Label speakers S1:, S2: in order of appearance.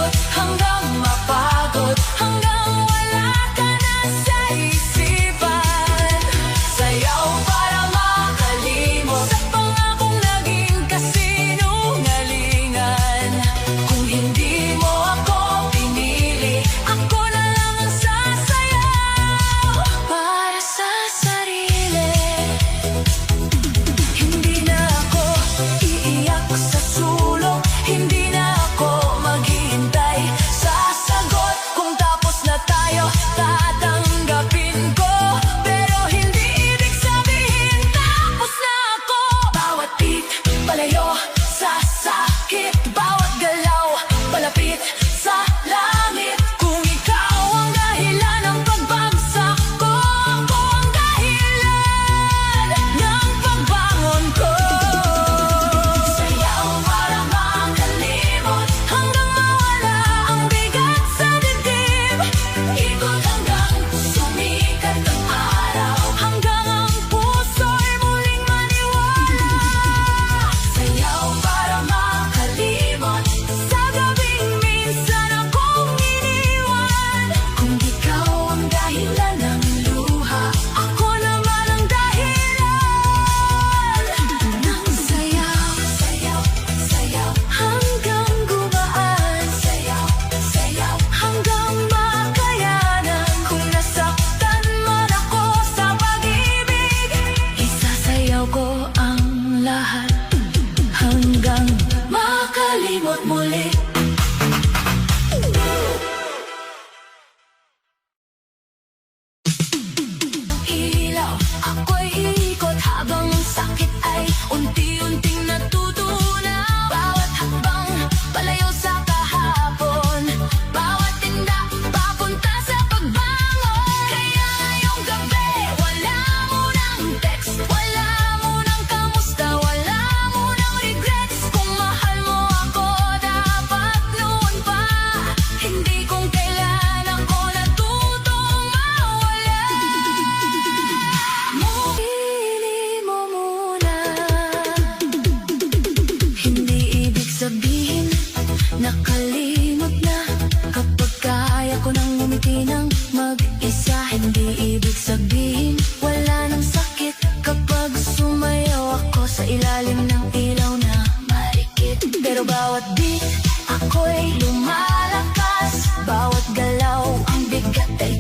S1: ikot hanggang mapagod, hanggang wala ka na sa isipan. Sayaw para makalimot sa pangakong naging kasinungalingan. Kung hindi mo ako pinili, ako na lang ang sasayaw para sa sarili. Hindi na ako iiyak sa sulok, hindi na ako maghihintay sa sagot. Kung tapos na tayo, tatanggapin ko, pero hindi ibig sabihin tapos na ako. Bawat beat, palayo sa sakit, bawat galaw, palapit sa langit. Kung ikaw ang dahilan ng pagbagsak ko, ako ang dahilan ng pagbangon ko. Sayaw para makalimot hanggang mawala ang bigat sa dibdib. Ikot hanggang sumikat ang araw, hanggang ang puso'y muling maniwala. Sayaw para makalimot sa gabing minsan akong iniwan. Kung ikaw ang dahilan ng luha, ako naman ang dahilan ng sayaw. Sayaw, sayaw hanggang gumaan. Sayaw, sayaw hanggang makayanan. Kung nasaktan man ako sa pag-ibig, isasayaw ko ang lahat hanggang makalimot muli. Ilaw, ako'y ikot habang ang sakit ay unti-unting natutunaw. Bawat hakbang, palayo sa kahapon, bawat tinda, papunta sa pagbangon. Kaya ngayong gabi, wala munang text, wala munang kamusta, wala munang regrets. Kung mahal mo ako, dapat noon pa, hindi kung kailan ako natutong mawala. Pili mo muna, hindi ibig sabihin nakalimot na. Kapag kaya ko nang ngumiti ng mag-isa, hindi ibig sabihin wala nang sakit. Kapag sumayaw ako sa ilalim ng ilaw na marikit, pero bawat beat ako'y lumalakas, bawat galaw ang bigat ay